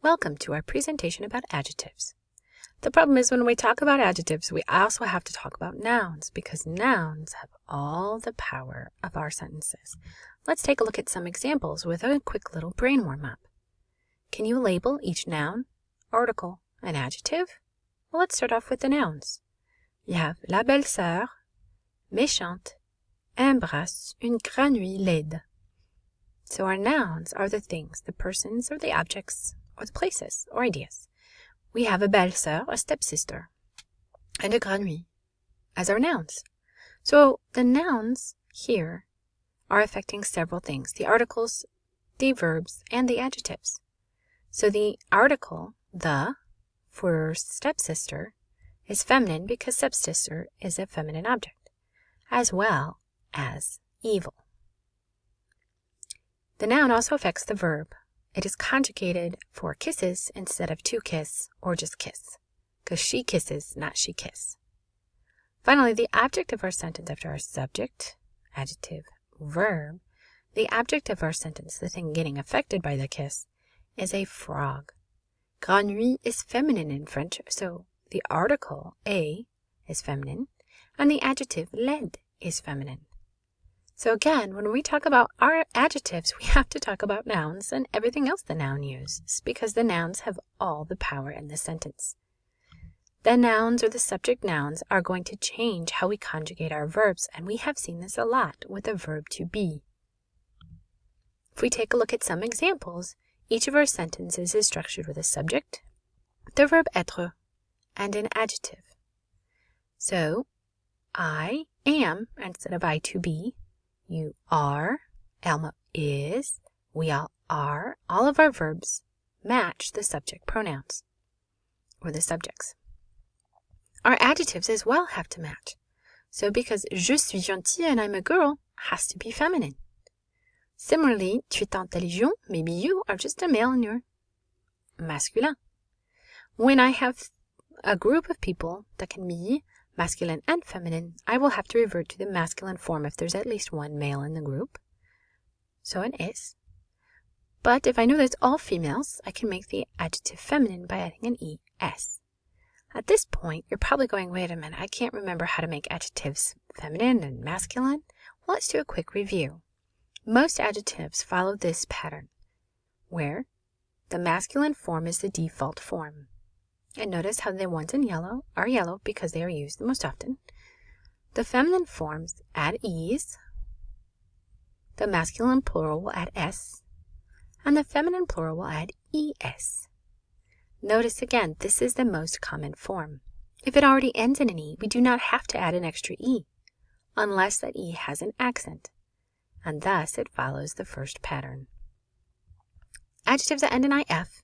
Welcome to our presentation about adjectives. The problem is when we talk about adjectives, we also have to talk about nouns because nouns have all the power of our sentences. Let's take a look at some examples with a quick little brain warm-up. Can you label each noun, article, and adjective? Well, let's start off with the nouns. You have la belle-sœur, méchante, embrasse une grenouille laide. So our nouns are the things, the persons or the objects or the places or ideas. We have a belle-sœur, a stepsister, and a grenouille as our nouns. So the nouns here are affecting several things, the articles, the verbs, and the adjectives. So the article, the, for stepsister, is feminine because stepsister is a feminine object, as well as evil. The noun also affects the verb. It is conjugated for kisses instead of to kiss or just kiss, because she kisses, not she kiss. Finally, the object of our sentence after our subject, adjective, verb, the object of our sentence, the thing getting affected by the kiss, is a frog. Grenouille is feminine in French, so the article, a, is feminine, and the adjective, laide, is feminine. So again, when we talk about our adjectives, we have to talk about nouns and everything else the noun uses, because the nouns have all the power in the sentence. The nouns or the subject nouns are going to change how we conjugate our verbs, and we have seen this a lot with the verb to be. If we take a look at some examples, each of our sentences is structured with a subject, the verb être, and an adjective. So, I am instead of I to be. You are, Elmo is, we all are. All of our verbs match the subject pronouns, or the subjects. Our adjectives as well have to match. So because je suis gentille and I'm a girl has to be feminine. Similarly, tu es intelligent, maybe you are just a male and you're masculin. When I have a group of people that can be masculine and feminine, I will have to revert to the masculine form if there's at least one male in the group. So an is. But if I know that it's all females, I can make the adjective feminine by adding an es. At this point, you're probably going, wait a minute, I can't remember how to make adjectives feminine and masculine. Well, let's do a quick review. Most adjectives follow this pattern, where the masculine form is the default form. And notice how the ones in yellow are yellow because they are used the most often. The feminine forms add es, the masculine plural will add s, and the feminine plural will add es. Notice again, this is the most common form. If it already ends in an e, we do not have to add an extra e, unless that e has an accent, and thus it follows the first pattern. Adjectives that end in if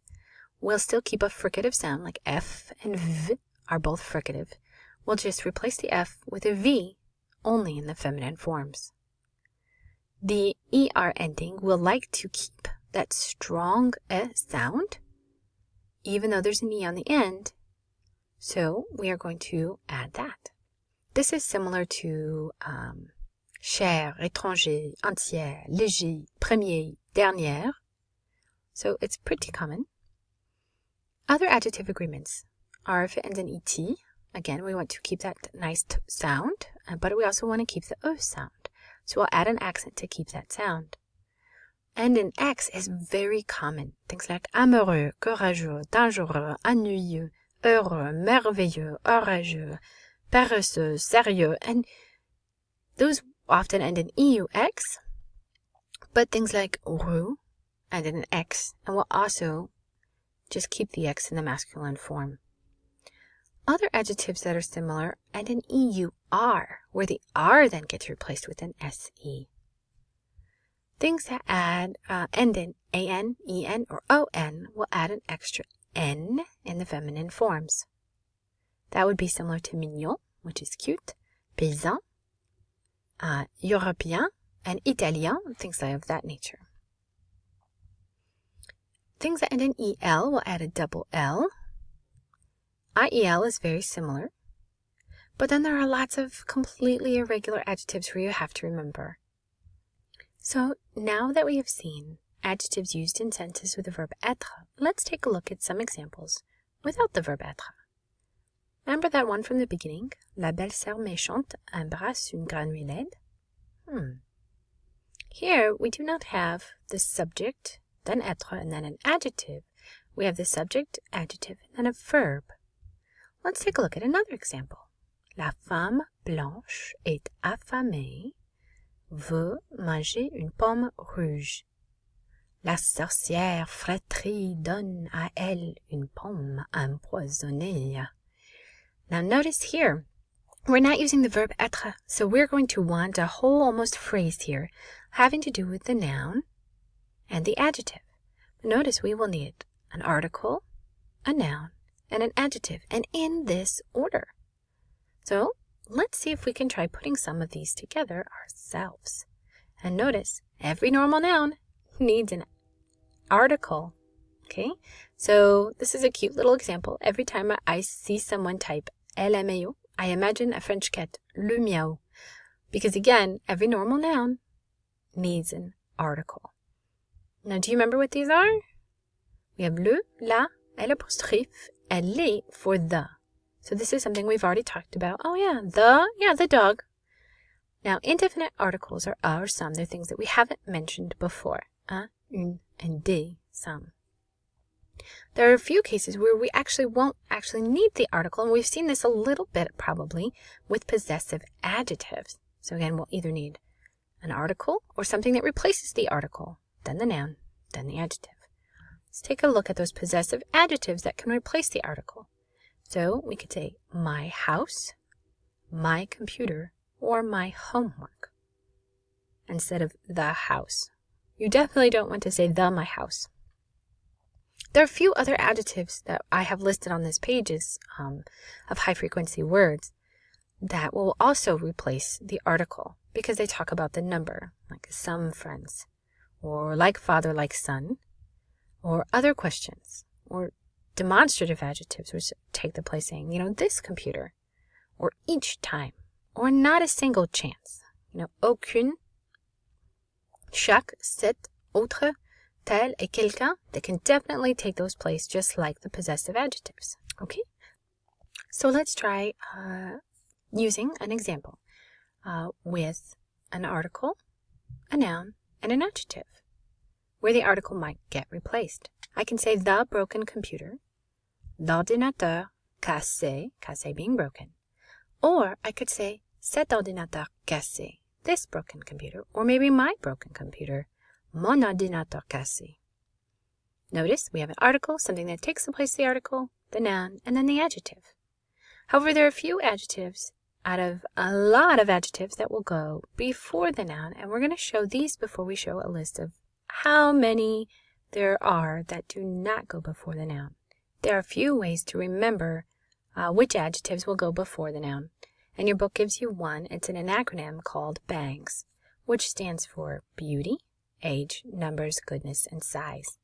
will still keep a fricative sound, like f and v are both fricative. We'll just replace the f with a v only in the feminine forms. The er ending will like to keep that strong e sound, even though there's an e on the end, so we are going to add that. This is similar to cher, étranger, entière, léger, premier, dernière, so it's pretty common. Other adjective agreements are if it ends in et. Again, we want to keep that nice sound, but we also want to keep the o sound. So we'll add an accent to keep that sound. And in x is very common. Things like amoureux, courageux, dangereux, ennuyeux, heureux, merveilleux, orageux, paresseux, sérieux. And those often end in eux, but things like heureux end in an x, and will also just keep the x in the masculine form. Other adjectives that are similar end in eur, where the r then gets replaced with an se. Things that end in an, en, or on will add an extra n in the feminine forms. That would be similar to mignon, which is cute, paysan, européen, and italien, things of that nature. Things that end in el will add a double l. IEL is very similar. But then there are lots of completely irregular adjectives where you have to remember. So now that we have seen adjectives used in sentences with the verb être, let's take a look at some examples without the verb être. Remember that one from the beginning? La belle-sœur méchante embrasse une grenouille laide. Here, we do not have the subject, then être, and then an adjective. We have the subject, adjective, and then a verb. Let's take a look at another example. La femme blanche est affamée, veut manger une pomme rouge. La sorcière flétrie donne à elle une pomme empoisonnée. Now notice here, we're not using the verb être, so we're going to want a whole almost phrase here having to do with the noun and the adjective. Notice we will need an article, a noun, and an adjective, and in this order. So let's see if we can try putting some of these together ourselves. And notice, every normal noun needs an article. Okay, so this is a cute little example. Every time I see someone type LMAO, I imagine a French cat, le miaou. Because again, every normal noun needs an article. Now, do you remember what these are? We have le, la, et l'apostrophe, and les for the. So this is something we've already talked about. Oh yeah, the dog. Now, indefinite articles are some. They're things that we haven't mentioned before. Un, une, and des, some. There are a few cases where we won't need the article, and we've seen this a little bit probably with possessive adjectives. So again, we'll either need an article or something that replaces the article, then the noun, then the adjective. Let's take a look at those possessive adjectives that can replace the article. So we could say my house, my computer, or my homework instead of the house. You definitely don't want to say my house. There are a few other adjectives that I have listed on this pages of high-frequency words that will also replace the article because they talk about the number, like some friends, or like father, like son, or other questions, or demonstrative adjectives which take the place saying, this computer, or each time, or not a single chance. Aucune, chaque, cette, autre, tel, et quelqu'un, they can definitely take those place just like the possessive adjectives. Okay? So let's try using an example with an article, a noun, and an adjective, where the article might get replaced. I can say the broken computer, l'ordinateur cassé, cassé being broken. Or I could say cet ordinateur cassé, this broken computer, or maybe my broken computer, mon ordinateur cassé. Notice we have an article, something that takes the place of the article, the noun, and then the adjective. However, there are a few adjectives out of a lot of adjectives that will go before the noun, and we're going to show these before we show a list of how many there are that do not go before the noun. There are a few ways to remember which adjectives will go before the noun, and your book gives you one. It's in an acronym called BANGS, which stands for beauty, age, numbers, goodness, and size.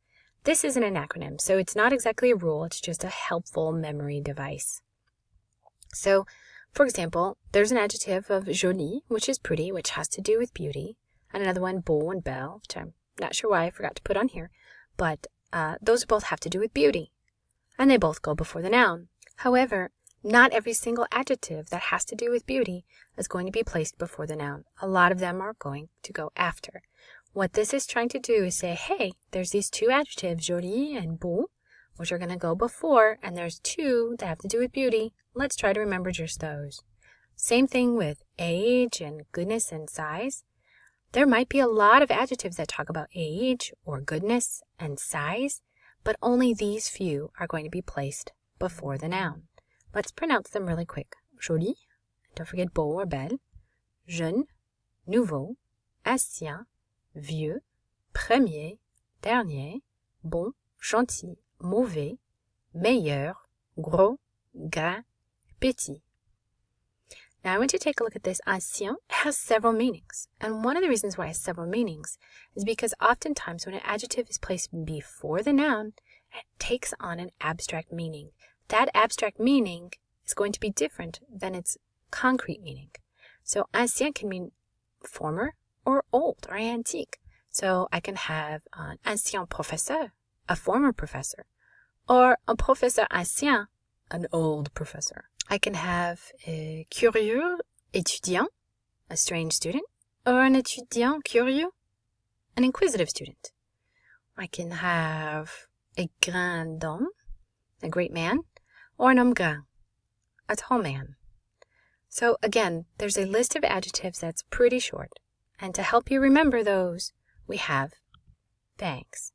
This isn't an acronym, so it's not exactly a rule. It's just a helpful memory device. So, for example, there's an adjective of jolie, which is pretty, which has to do with beauty, and another one, beau and belle, which I'm not sure why I forgot to put on here, but those both have to do with beauty, and they both go before the noun. However, not every single adjective that has to do with beauty is going to be placed before the noun. A lot of them are going to go after. What this is trying to do is say, hey, there's these two adjectives, jolie and beau, which are going to go before, and there's two that have to do with beauty. Let's try to remember just those. Same thing with age and goodness and size. There might be a lot of adjectives that talk about age or goodness and size, but only these few are going to be placed before the noun. Let's pronounce them really quick. Jolie, don't forget beau or belle, jeune, nouveau, ancien, vieux, premier, dernier, bon, gentil, mauvais, meilleur, gros, gras, petit. Now I want you to take a look at this. Ancien has several meanings. And one of the reasons why it has several meanings is because oftentimes when an adjective is placed before the noun, it takes on an abstract meaning. That abstract meaning is going to be different than its concrete meaning. So ancien can mean former or old or antique. So I can have un ancien professeur, a former professor, or un professeur ancien, an old professor. I can have a curieux étudiant, a strange student, or un étudiant curieux, an inquisitive student. I can have a grand homme, a great man, or un homme grand, a tall man. So again, there's a list of adjectives that's pretty short. And to help you remember those, we have bangs.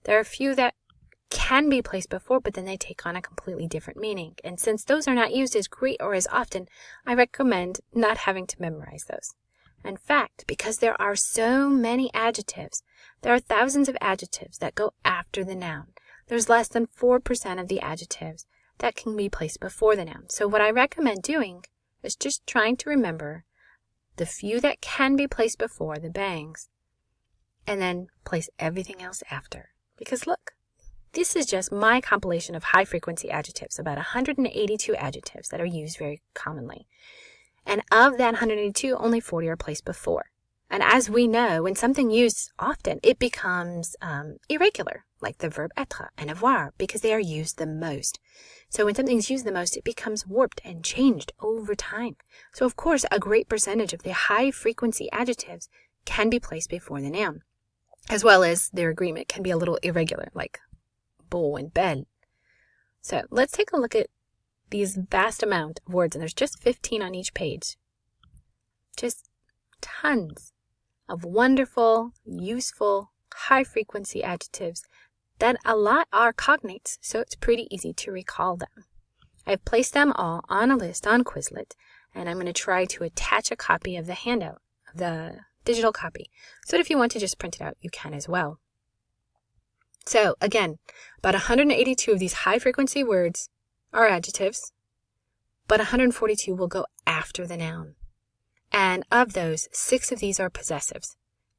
There are a few that can be placed before, but then they take on a completely different meaning. And since those are not used as great or as often, I recommend not having to memorize those. In fact, because there are so many adjectives, there are thousands of adjectives that go after the noun. There's less than 4% of the adjectives that can be placed before the noun. So what I recommend doing is just trying to remember the few that can be placed before, the bangs, and then place everything else after. Because look, this is just my compilation of high-frequency adjectives, about 182 adjectives that are used very commonly. And of that 182, only 40 are placed before. And as we know, when something used often, it becomes irregular, like the verb être and avoir, because they are used the most. So when something's used the most, it becomes warped and changed over time. So of course, a great percentage of the high-frequency adjectives can be placed before the noun, as well as their agreement can be a little irregular, like beau and belle. So let's take a look at these vast amount of words, and there's just 15 on each page. Just tons of wonderful, useful, high-frequency adjectives that a lot are cognates, so it's pretty easy to recall them. I've placed them all on a list on Quizlet, and I'm going to try to attach a copy of the handout, of the digital copy, so that if you want to just print it out, you can as well. So again, about 182 of these high-frequency words are adjectives, but 142 will go after the noun. And of those, 6 of these are possessives.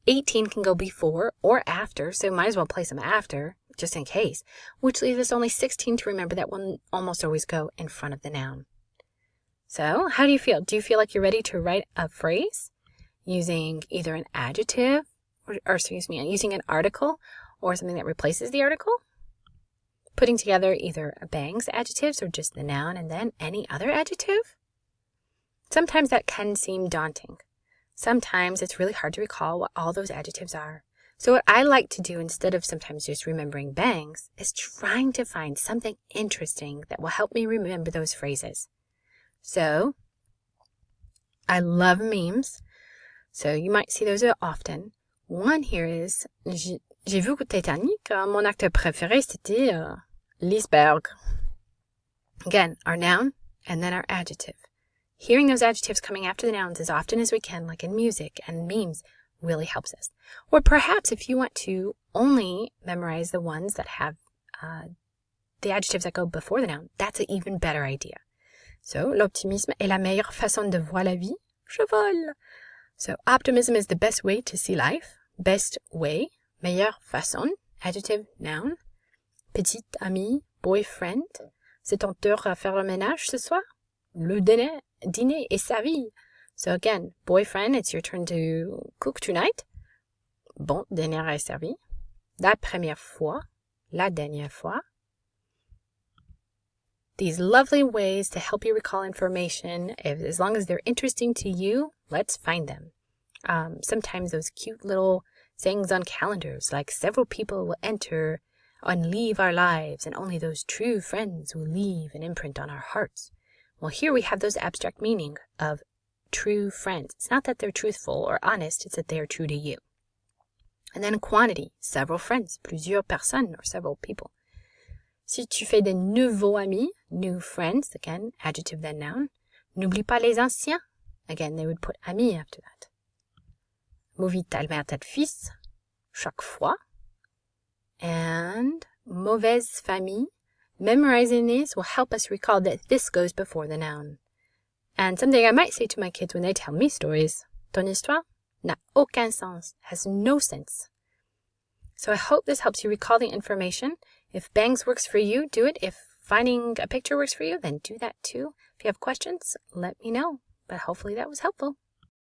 18 can go before or after, so might as well place them after, just in case, which leaves us only 16 to remember that will almost always go in front of the noun. So, how do you feel? Do you feel like you're ready to write a phrase using either an adjective, using an article, or something that replaces the article? Putting together either a bangs adjectives or just the noun and then any other adjective? Sometimes that can seem daunting. Sometimes it's really hard to recall what all those adjectives are. So what I like to do instead of sometimes just remembering bangs is trying to find something interesting that will help me remember those phrases. So I love memes. So you might see those often. One here is, j'ai vu Titanic, mon acteur préféré c'était l'iceberg. Again, our noun and then our adjective. Hearing those adjectives coming after the nouns as often as we can, like in music and memes, really helps us. Or perhaps if you want to only memorize the ones that have the adjectives that go before the noun, that's an even better idea. So, l'optimisme est la meilleure façon de voir la vie. Je vole. So, optimism is the best way to see life. Best way. Meilleure façon. Adjective, noun. Petite amie, boyfriend. C'est ton tour à faire le ménage ce soir? Le dîner est servi. So again, boyfriend, it's your turn to cook tonight. Bon, dîner est servi. La première fois. La dernière fois. These lovely ways to help you recall information, as long as they're interesting to you, let's find them. Sometimes those cute little sayings on calendars, like several people will enter and leave our lives, and only those true friends will leave an imprint on our hearts. Well, here we have those abstract meaning of true friends. It's not that they're truthful or honest, it's that they are true to you. And then quantity, several friends, plusieurs personnes, or several people. Si tu fais de nouveaux amis, new friends, again, adjective then noun. N'oublie pas les anciens. Again, they would put amis after that. Mauvais ta mère, ta fils, chaque fois. And mauvaise famille. Memorizing these will help us recall that this goes before the noun. And something I might say to my kids when they tell me stories, ton histoire n'a aucun sens, has no sense. So I hope this helps you recall the information. If bangs works for you, do it. If finding a picture works for you, then do that too. If you have questions, let me know. But hopefully that was helpful.